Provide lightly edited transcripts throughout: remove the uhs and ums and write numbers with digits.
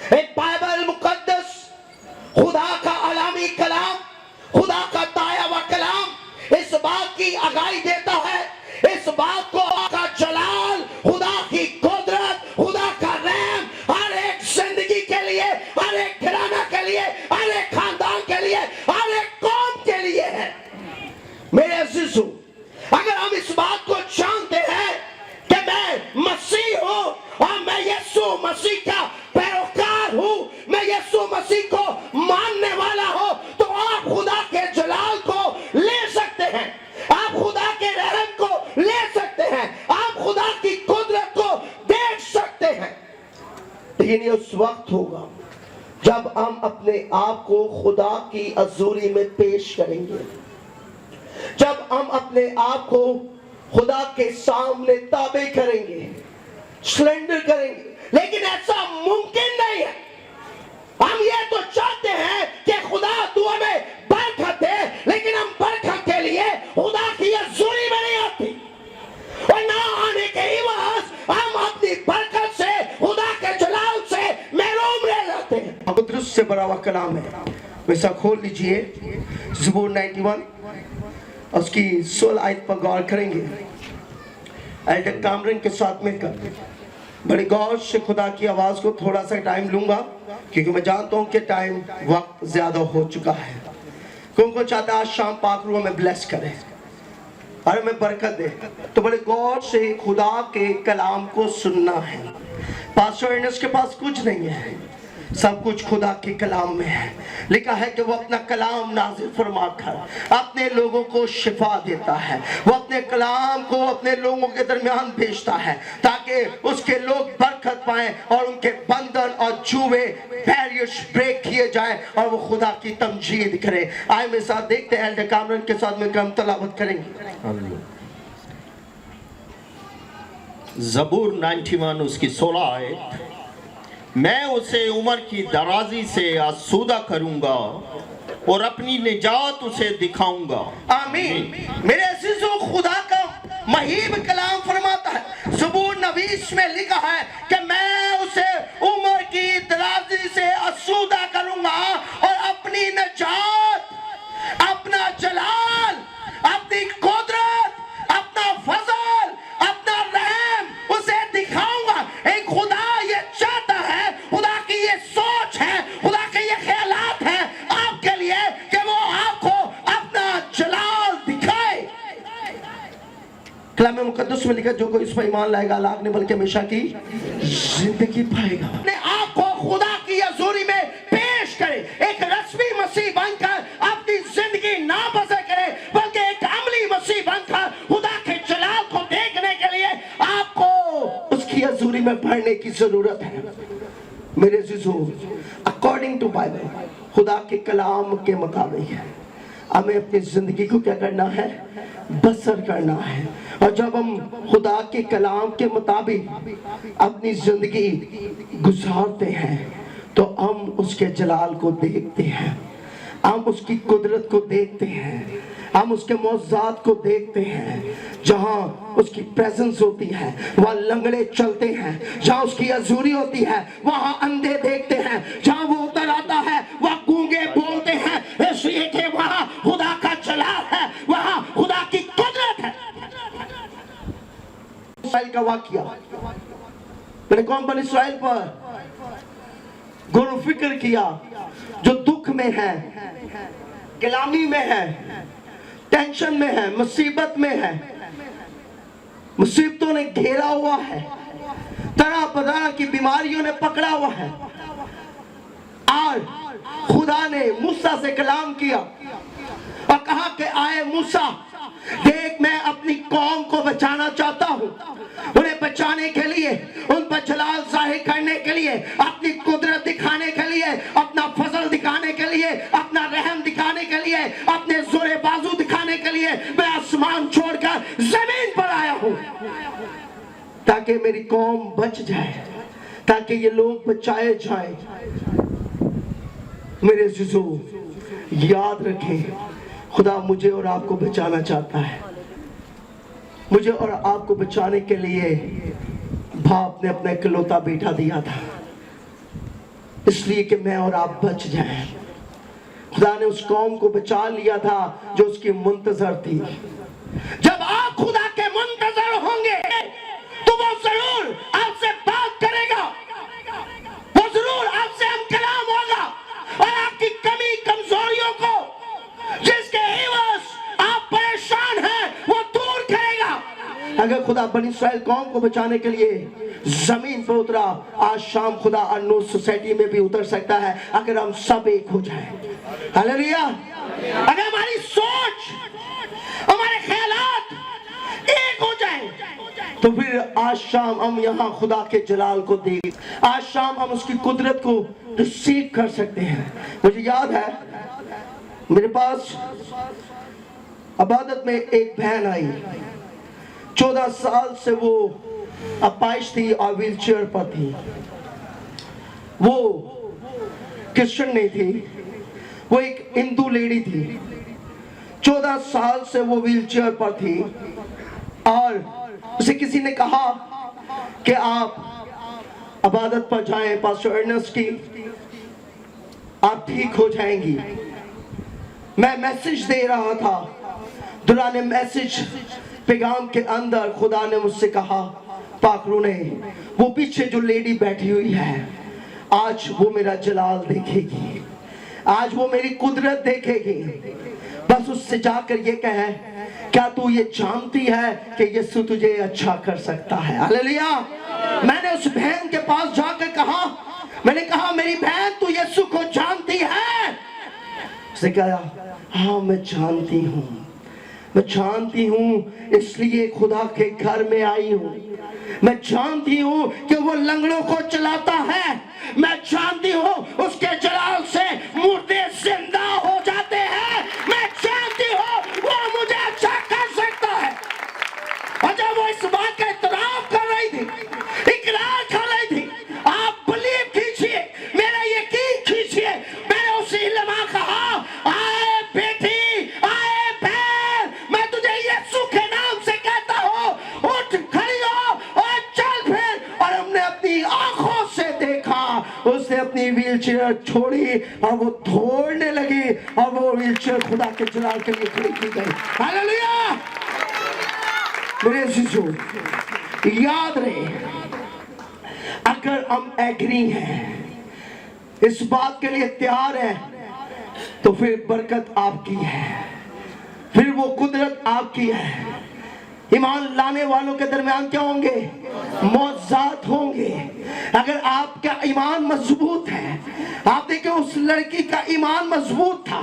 एक बाइबल मुकद्दस, खुदा का अलामी कलाम, खुदा का ताया हुआ कलाम इस बात की आगाही देता है, इस बात को का जलाल, खुदा की कुदरत, खुदा का रहम हर एक जिंदगी के लिए, हर एक घराना के लिए, हर एक खानदान के लिए, हर एक कौम के लिए है। मेरे अजीजों, अगर हम इस बात को जानते हैं कि मैं मसीह हूं और मैं यीशु मसीह का पैरोकार हूं, मैं यीशु मसीह को मानने वाला हूं, तो आप खुदा के जलाल को ले सकते हैं, आप खुदा के रहम को ले सकते हैं, आप खुदा की कुदरत को देख सकते हैं। लेकिन ये उस वक्त होगा जब हम अपने आप को खुदा की हजूरी में पेश करेंगे, जब हम अपने आप को खुदा के सामने ताबे करेंगे, सरेंडर करेंगे। लेकिन ऐसा मुमकिन नहीं है। हम ये तो चाहते हैं कि खुदा तू हमें बरकत दे, लेकिन हम बरकत के लिए खुदा की हजूरी में नहीं आती, और ना आने के एवज हम अपनी बरकत से, खुदा के जलाल से महरूम रह जाते हैं। कुदरत से भरा हुआ कलाम है, वैसा खोल लीजिए ज़बूर 91, उसकी 16 आयत पर गौर करेंगे। एल्डर कामरन के साथ मिलकर बड़े गौर से खुदा की आवाज को थोड़ा सा टाइम लूंगा, क्योंकि मैं जानता हूं कि टाइम वक्त ज्यादा हो चुका है। क्योंकि चाहता आज शाम पाक रूह में ब्लेस करे और हमें बरकत दे, तो बड़े गौर से खुदा के कलाम को सुनना है। पास्टर एर्नेस्ट के पास कुछ नहीं है, सब कुछ खुदा के कलाम में है। लिखा है कि वो अपना कलाम नाजिल फरमाकर अपने लोगों को शिफा देता है, वो अपने कलाम को अपने लोगों के दरमियान भेजता है ताकि उसके लोग बरकत पाएं और उनके बंधन और जुए बैरियर्स ब्रेक किए जाएं और वो खुदा की तमजीद करें। आए मेरे साथ देखते हैं, एल्डर कामरन के साथ मिलकर हम तलावत करेंगे ज़बूर 91 उसकी 16 आयत। मैं उसे उम्र की दराजी से आसूदा करूंगा और अपनी निजात उसे दिखाऊंगा। आमीन। मेरे अजीजों, खुदा का महीब कलाम फरमाता है, ज़बूर 29 में लिखा है कि मैं उसे उम्र की दराजी से आसूदा करूंगा और अपनी निजात, अपना जलाल, अपनी कुदरत, अपना फजल, अपना रहम उसे दिखाऊंगा। एक खुदा ये चाहता है, खुदा की ये सोच है, खुदा के ये ख्यालात हैं आपके लिए कि वो आपको अपना जलाल दिखाए। कलाम मुकद्दस में लिखा, जो कोई इस पर ईमान लाएगा लाख नहीं बल्कि हमेशा की जिंदगी पाएगा। अपने आप को खुदा की हजूरी में पेश करे, एक रस्मी मसीह बनकर अपनी जिंदगी ना बसर करे, बल्कि एक अमली मसीह बनकर खुदा के जलाल को देखने के लिए आपको उसकी हजूरी में पढ़ने की जरूरत है। मेरे अजीजों, अकॉर्डिंग टू बाइबल, खुदा के कलाम के मुताबिक हमें अपनी जिंदगी को क्या करना है, बसर करना है। और जब हम खुदा के कलाम के मुताबिक अपनी जिंदगी गुजारते हैं तो हम उसके जलाल को देखते हैं, हम उसकी कुदरत को देखते हैं, हम उसके मौजूदात को देखते हैं। जहां उसकी प्रेजेंस होती है वहां लंगड़े चलते हैं, जहां उसकी हजूरी होती है वहां अंधे देखते हैं, जहां वो उतर आता है वहां गूंगे बोलते हैं, इसलिए कि वहां खुदा का जलाल है, वहां खुदा की कुदरत है। इस्राइल का वाकया, मैंने कौम बनी इस्राइल पर गौर फिक्र किया, जो दुख में है, गुलामी में है, टेंशन में है, मुसीबत में है, मुसीबतों ने घेरा हुआ है, तरह तरह की बीमारियों ने पकड़ा हुआ है। आज खुदा ने मूसा से कलाम किया और कहा कि आए मूसा, देख मैं अपनी कौम को बचाना चाहता हूं, उन्हें बचाने के लिए, उन पर जलाल जाहिर करने के लिए, अपनी कुदरत दिखाने के लिए, अपना फजल दिखाने के लिए, अपना रहम दिखाने के लिए, अपने जोरे बाजू दिखाने के लिए मैं आसमान छोड़कर जमीन पर आया हूं ताकि मेरी कौम बच जाए, ताकि ये लोग बचाए जाए। मेरे अज़ीज़ों, याद रखें, खुदा मुझे और आपको बचाना चाहता है। मुझे और आपको बचाने के लिए बाप ने अपना इकलौता बेटा दिया था। इसलिए कि मैं और आप बच जाएं। खुदा ने उस कौम को बचा लिया था जो उसकी मुंतजर थी। जब आप खुदा के मुंतजर होंगे तो वो जरूर आपसे बात करेगा, वो जरूर आपसे हम कलाम होगा और आपकी कमी कमजोरियों को जिसके एवज आप परेशान हैं वो दूर करेगा। अगर खुदा बनी इस्राएल कौम को बचाने के लिए जमीन पर उतरा, आज शाम खुदा अनूर सोसाइटी में भी उतर सकता है अगर हम सब एक हो जाएं। हालेलुया। अगर हमारी सोच, हमारे ख्यालात एक हो जाएं, तो फिर आज शाम हम यहाँ खुदा के जलाल को देख, आज शाम हम उसकी कुदरत को रिसीव कर सकते हैं। मुझे याद है मेरे पास इबादत में एक बहन आई, 14 साल से वो अपाइश थी और व्हील चेयर पर थी। वो क्रिश्चियन नहीं थी, वो एक हिंदू लेडी थी। 14 साल से वो व्हील चेयर पर थी और उसे किसी ने कहा कि आप इबादत पर जाएं पास्टर अर्नेस्ट की, आप ठीक हो जाएंगी। मैं मैसेज दे रहा था, दुराने मैसेज पैगाम के अंदर खुदा ने मुझसे कहा, पाखरू ने, वो पीछे जो लेडी बैठी हुई है, आज वो मेरा जलाल देखेगी, आज वो मेरी कुदरत देखेगी। बस उससे जाकर ये कहे, क्या तू ये जानती है कि यीशु तुझे अच्छा कर सकता है। हालेलुया। मैंने उस बहन के पास जाकर कहा, मैंने कहा मेरी बहन तू यीशु को जानती है? उसने कहा हाँ मैं जानती हूँ, मैं जानती हूँ, इसलिए खुदा के घर में आई हूँ। मैं जानती हूँ कि वो लंगड़ों को चलाता है, मैं जानती हूँ उसके जलाल से मुर्दे जिंदा हो जाते हैं, मैं जानती हूँ वो मुझे अच्छा कर सकता है। और जब वो इस बात का इतराफ कर रही थी, इकरार कर रही थी, आप बिलीव कीजिए, मेरा यकीन कीजिए, मैंने उसी लम्हा कहा, आए बेटी, आए बहन, मैं तुझे यीशु के नाम से कहता हूँ, उठ खड़ी हो और चल फिर। और हमने अपनी आंखों से देखा, उसने अपनी व्हील चेयर छोड़ी और वो दौड़ने लगी और वो व्हील चेयर खुदा के जलाल के लिए खड़ी की गई। हालेलुया। मेरे शिशु याद रहे, अगर हम एग्री हैं, इस बात के लिए तैयार हैं, तो फिर बरकत आपकी है, फिर वो कुदरत आपकी है। ईमान लाने वालों के दरमियान क्या होंगे? मौजूद होंगे। अगर आपका ईमान मजबूत है, आप देखिए उस लड़की का ईमान मजबूत था,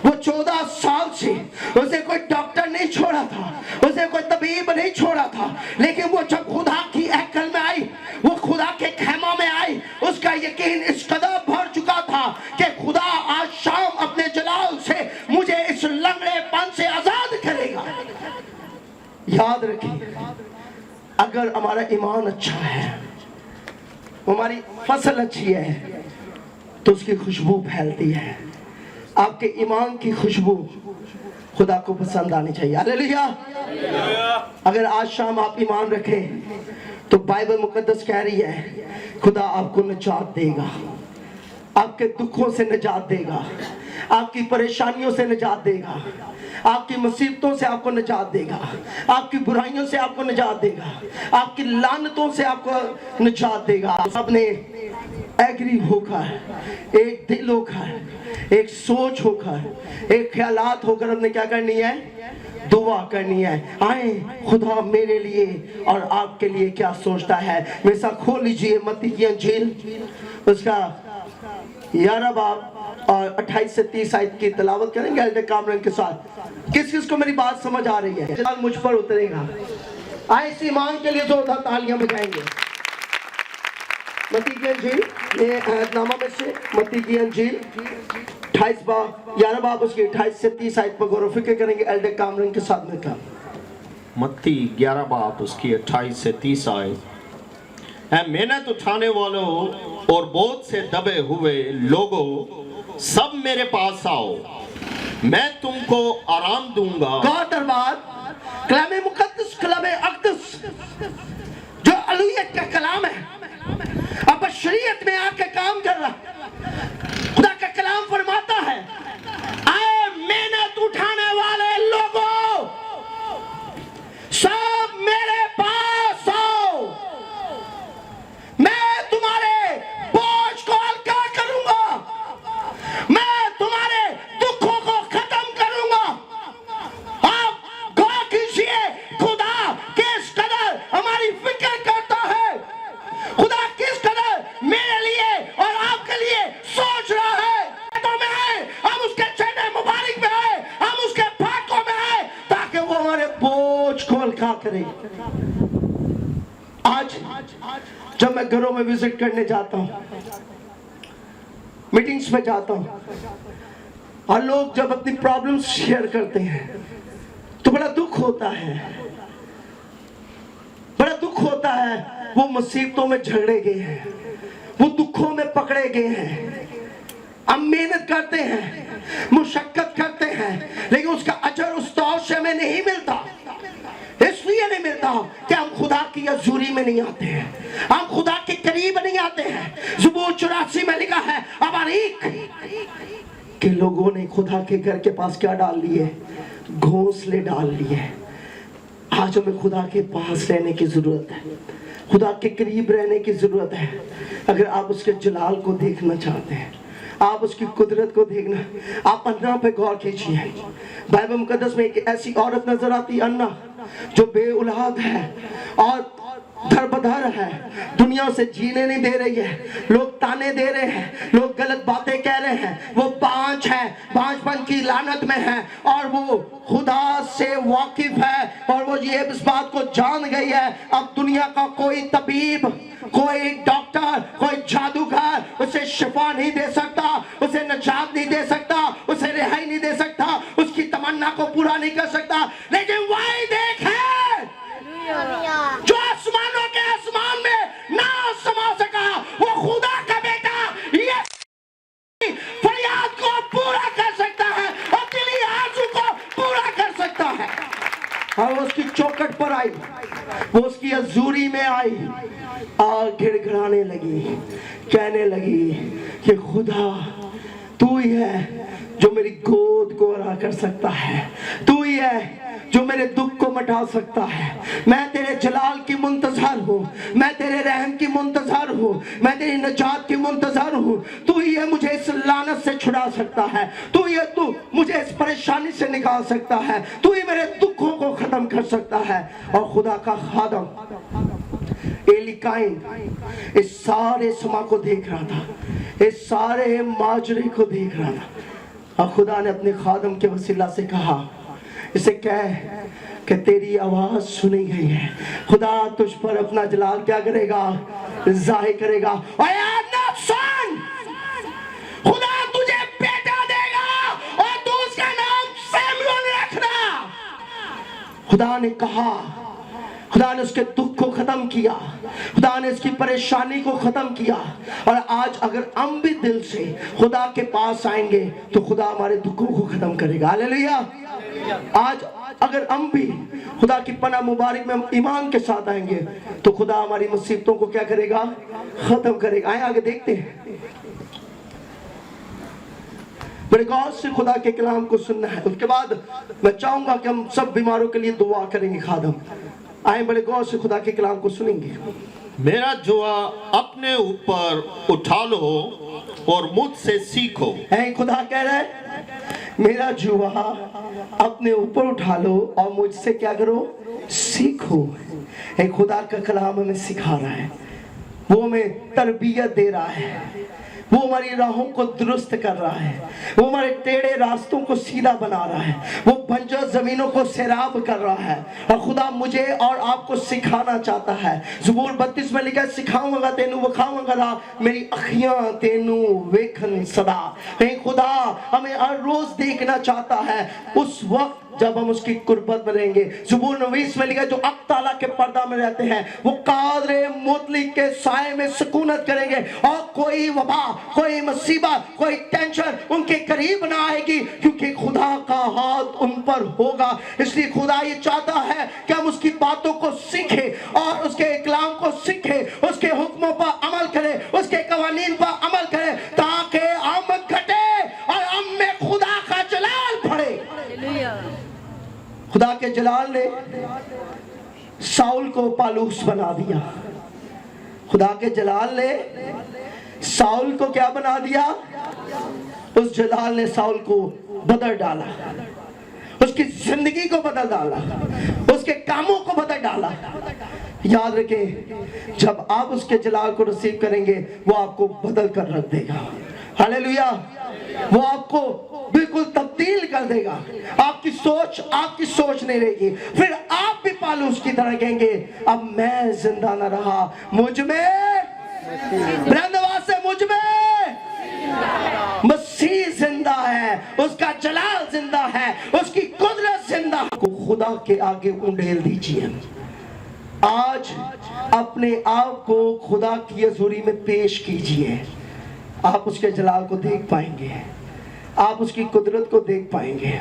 वो 14 साल से उसे कोई डॉक्टर नहीं छोड़ा था, उसे कोई तबीब नहीं छोड़ा था, लेकिन वो जब खुदा की अकल में आई, वो खुदा के खेमा में आई, उसका यकीन इस कदर भर चुका था कि खुदा आज शाम अपने जलाल से मुझे इस लंगड़ेपन से आजाद करेगा। याद रखिए, अगर हमारा ईमान अच्छा है, हमारी फसल अच्छी है, तो उसकी खुशबू फैलती है। आपके ईमान की खुशबू खुदा को पसंद आनी चाहिए। हालेलुया। अगर आज शाम आप ईमान रखें, तो बाइबल मुकद्दस कह रही है खुदा आपको निजात देगा, आपके दुखों से निजात देगा, आपकी परेशानियों से निजात देगा, आपकी मुसीबतों से आपको निजात देगा, आपकी बुराइयों से आपको निजात देगा, आपकी लानतों से आपको निजात देगा। सबने एग्री होकर, एक दिल होकर, एक सोच होकर, एक ख्यालात होकर हमने क्या करनी है? दुआ करनी है। आए खुदा मेरे लिए और आपके लिए क्या सोचता है। मेरे साथ खोल लीजिए मत्ती की अंजील, उसका 11 बाब और 28 से 30 आयत की तिलावत करेंगे एल्डर कामरन के साथ। किस किस को मेरी बात समझ आ रही है? जलाल मुझ पर उतरेगा। आए इस ईमान के लिए जोरदार तालियां बजाएंगे। मत्ती की अंजील, ये अहदनामा में से मत्ती की अंजील 28 बाब 11 बाब उसकी 28 से 30 आयत पर गौर फिक्र करेंगे एल्डर कामरन के साथ में। का मत्ती 11 बाब उसकी 28 से 30 आयत। है मेहनत उठाने वालों और बहुत से दबे हुए लोगों, सब मेरे पास आओ, मैं तुमको आराम दूंगा। गौर दरबार कलाम मुकद्दस, कलाम अक़दस जो अलूयत का कलाम है, अब शरीयत में आके काम कर रहा है। करें। आज जब मैं घरों में विजिट करने जाता हूं, मीटिंग्स में जाता हूं, और लोग जब अपनी प्रॉब्लम्स शेयर करते हैं तो बड़ा दुख होता है, बड़ा दुख होता है। वो मुसीबतों में झगड़े गए हैं, वो दुखों में पकड़े गए हैं। हम मेहनत करते हैं, मुशक्कत करते हैं, लेकिन उसका अजर उस तौर से हमें नहीं मिलता। इसलिए नहीं मिलता कि हम खुदा की हजूरी में नहीं आते हैं, हम खुदा के करीब नहीं आते हैं। ज़बूर 84 में लिखा है, अबारीक के लोगों ने खुदा के घर के पास क्या डाल लिए? घोंसले डाल लिए। आज हमें खुदा के पास रहने की जरूरत है, खुदा के करीब रहने की जरूरत है। अगर आप उसके जलाल को देखना चाहते हैं, आप उसकी कुदरत को देखना, आप अन्ना पे गौर कीजिए। बाइबल मुकद्दस में एक ऐसी औरत नजर आती, अन्ना, जो बे औलाद है और दरबदर है, दुनिया से जीने नहीं दे रही है। लोग ताने दे रहे हैं, लोग गलत बातें कह रहे हैं। वो बांझ है, बांझपन की लानत में है, और वो खुदा से वाकिफ है, और वो ये इस बात को जान गई है, अब दुनिया का कोई तबीब, कोई डॉक्टर, कोई जादूगर उसे शिफा नहीं दे सकता, उसे निजात नहीं दे सकता, उसे रिहाई नहीं दे सकता, उसकी तमन्ना को पूरा नहीं कर सकता। लेकिन वही देख है जो आसमानों के आसमान में ना समा सका, वो खुदा का बेटा ये फरियाद को पूरा कर सकता है और दिली आरज़ू को पूरा कर सकता है। और उसकी चौखट पर आई, वो उसकी हजूरी में आई और गिड़गिड़ाने लगी, कहने लगी कि खुदा तू ही है जो मेरी गोद को हरा कर सकता है, तू ही है जो मेरे दुख को मिटा सकता है। मैं तेरे जलाल की मुंतजर हूँ, मैं तेरे रहम की मुंतजर हूँ, मैं तेरी निजात की मुंतजर हूँ। तू ही है मुझे इस लानत से छुड़ा सकता है, तू ही है, तू मुझे इस परेशानी से निकाल सकता है, तू ही मेरे दुखों को खत्म कर सकता है। और खुदा का खादम एली काइन इस सारे समा को देख रहा था, इस सारे माजरे को देख रहा था, और खुदा ने अपने खादम के वसीला से कहा, इसे कह कि तेरी आवाज सुनी गई है, खुदा तुझ पर अपना जलाल क्या करेगा? जाहिर करेगा। और याद ना सुन, खुदा तुझे बेटा देगा और तू उसका नाम सैमुअल रखना। खुदा ने कहा, खुदा ने उसके दुख को खत्म किया, खुदा ने इसकी परेशानी को खत्म किया। और आज अगर हम भी दिल से खुदा के पास आएंगे तो खुदा हमारे दुखों को खत्म करेगा। हालेलुया। आज अगर हम भी खुदा की पनाह मुबारक में ईमान के साथ आएंगे तो खुदा हमारी मुसीबतों को क्या करेगा? खत्म करेगा। आए आगे देखते हैं, बड़े गौर से खुदा के कलाम को सुनना है। उसके बाद मैं चाहूंगा कि हम सब बीमारों के लिए दुआ करेंगे। खादम आए, बड़े गौर से खुदा के कलाम को सुनेंगे। मेरा जुआ अपने ऊपर उठा लो और मुझसे सीखो। खुदा कह रहा है, मेरा जुआ अपने ऊपर उठा लो और मुझसे क्या करो? सीखो। खुदा का कलाम हमें सिखा रहा है, वो हमें तरबियत दे रहा है, वो हमारी राहों को दुरुस्त कर रहा है, वो हमारे टेढ़े रास्तों को सीधा बना रहा है, वो बंजर जमीनों को सैराब कर रहा है। और खुदा मुझे और आपको सिखाना चाहता है। ज़बूर 32 में लिखा है, सिखाऊंगा तेनू वखाऊंगा मेरी अखियां तेनू वेखन सदा। खुदा हमें हर रोज देखना चाहता है उस वक्त जब हम उसकी कुर्बत में रहेंगे। ज़बूर 29 में लिखा है, जो अक्ताला के पर्दा में रहते हैं वो कादरे मुतलिक के साए में सुकूनत करेंगे, और कोई वबा, कोई मुसीबत, कोई टेंशन उनके करीब ना आएगी, क्योंकि खुदा का हाथ उन पर होगा। इसलिए खुदा ये चाहता है कि हम उसकी बातों को सीखें और उसके कलाम को सीखें, उसके हुक्मों पर अमल करें, उसके कवानीन पर अमल करें, ताकि हम घटे और हम में खुदा का जलाल बढ़े। खुदा के जलाल ने साउल को पालूस बना दिया। खुदा के जलाल ने साउल को क्या बना दिया? उस जलाल ने साउल को बदल डाला, उसकी जिंदगी को बदल डाला, उसके कामों को बदल डाला। याद रखें, जब आप उसके जलाल को रिसीव करेंगे वो आपको बदल कर रख देगा। हालेलुया। वो आपको बिल्कुल तब्दील कर देगा। आपकी सोच नहीं रहेगी। फिर आप भी पालूस की तरह कहेंगे, अब मैं जिंदा न रहा, मुझ में से मुझ में मसीह जिंदा है, उसका जलाल जिंदा है, उसकी कुदरत जिंदा है। को खुदा के आगे उंडेल दीजिए। आज अपने आप को खुदा की हजूरी में पेश कीजिए। आप उसके जलाल को देख पाएंगे, आप उसकी कुदरत को देख पाएंगे,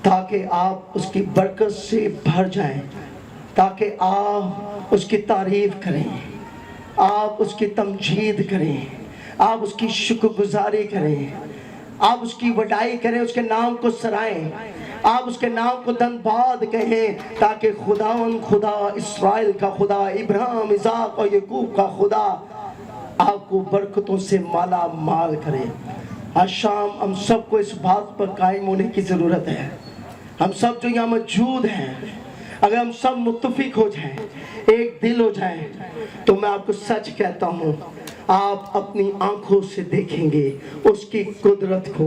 ताकि आप उसकी बरकत से भर जाएं, ताकि आप उसकी तारीफ करें, आप उसकी तमजीद करें, आप उसकी शुक्रगुजारी करें, आप उसकी वडाई करें, उसके नाम को सराएं, आप उसके नाम को धन्यवाद कहें, ताकि खुदा इस्राएल का खुदा, इब्राहिम, इसाक और याकूब का खुदा आपको बरकतों से माला माल करे। आज शाम हम सबको इस बात पर कायम होने की ज़रूरत है। हम सब जो यहाँ मौजूद हैं, अगर हम सब मुत्तफिक हो जाएं, एक दिल हो जाएं, तो मैं आपको सच कहता हूँ, आप अपनी आंखों से देखेंगे उसकी कुदरत को,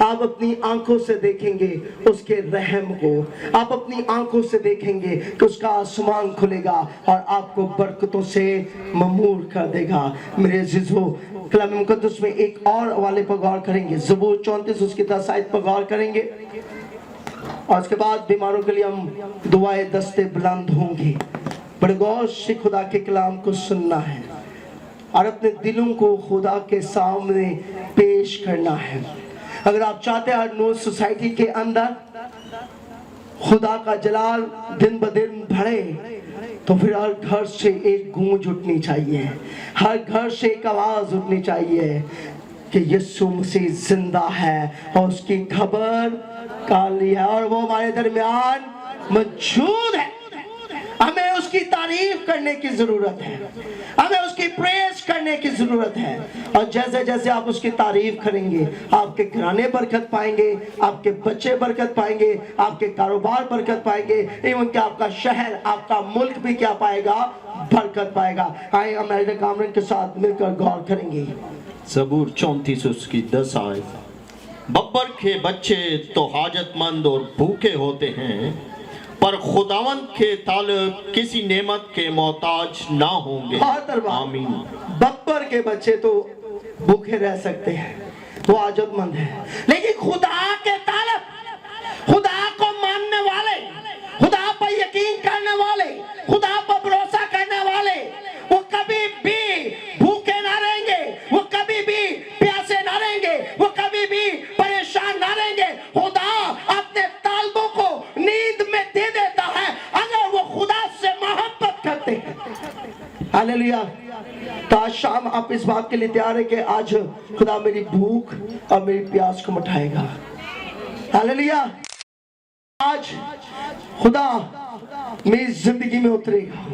आप अपनी आंखों से देखेंगे उसके रहम को, आप अपनी आंखों से देखेंगे कि उसका आसमान खुलेगा और आपको बरकतों से ममूर कर देगा। मेरे अज़ीज़ों, कलाम मुक़द्दस में एक और वाले पर गौर करेंगे, ज़बूर 34 उसकी 10 आयत पर गौर करेंगे, और उसके बाद बीमारों के लिए हम दुआएं दस्ते बुलंद होंगी। बड़े गौर से खुदा के कलाम को सुनना है और अपने दिलों को खुदा के सामने पेश करना है। अगर आप चाहते हैं हर नूर सोसाइटी के अंदर खुदा का जलाल दिन ब दिन बढ़े, तो फिर हर घर से एक गूंज उठनी चाहिए, हर घर से एक आवाज उठनी चाहिए कि यीशु मसीह जिंदा है और उसकी खबर काली है और वो हमारे दरमियान मौजूद है। हमें उसकी तारीफ करने की जरूरत है, हमें उसकी प्रेज करने की जरूरत है। और जैसे जैसे आप उसकी तारीफ करेंगे, आपके घराने बरकत पाएंगे, आपके बच्चे बरकत पाएंगे, आपके कारोबार बरकत पाएंगे, एवं कि आपका शहर, आपका मुल्क भी क्या पाएगा, बरकत पाएगा। आइए हम एल्डर कामरन के साथ मिलकर गौर करेंगे। ज़बूर 34 उसकी 10 आयत। बब्बर के बच्चे तो हाजतमंद और भूखे होते हैं, पर खुदावंद के ताल्लुक किसी नेमत के मोहताज ना होंगे। आमीन। बब्बर के बच्चे तो भूखे रह सकते हैं, वो हाजतमंद है, लेकिन खुदा के ताल्लुक, खुदा को मानने वाले, खुदा पर यकीन करने वाले, खुदा पर भरोसा करने वाले, वो कभी भी भूखे ना रहेंगे, वो कभी भी प्यासे ना रहेंगे, वो कभी भी परेशान ना रहेंगे। खुदा अपने ताल्बों को नींद में दे देता है अगर वो खुदा से मोहब्बत करते हैं। हालेलुया। तो आज शाम आप इस बात के लिए तैयार है कि आज खुदा मेरी भूख और मेरी प्यास को मिटाएगा। हालेलुया। आज खुदा मेरी जिंदगी में उतरेगा।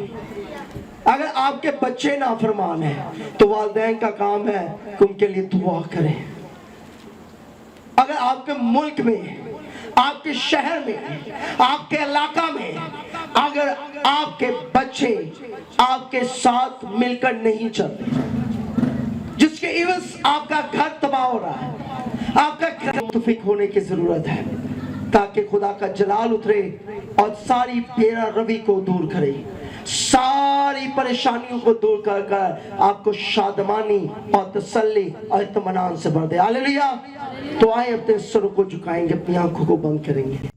अगर आपके बच्चे नाफरमान हैं तो वालिदैन का काम है कि उनके लिए दुआ करें। अगर आपके मुल्क में, आपके शहर में, आपके इलाका में अगर आपके बच्चे आपके साथ मिलकर नहीं चलते, जिसके इवज़ आपका घर तबाह हो रहा है, आपका घर मुतफिक होने की जरूरत है, ताकि खुदा का जलाल उतरे और सारी बेरा रवि को दूर करे, सारी परेशानियों को दूर कर कर आपको शादमानी और तसल्ली और इत्मीनान से भर दे। हालेलुया। तो आए अपने सरों को झुकाएंगे, अपनी आंखों को बंद करेंगे।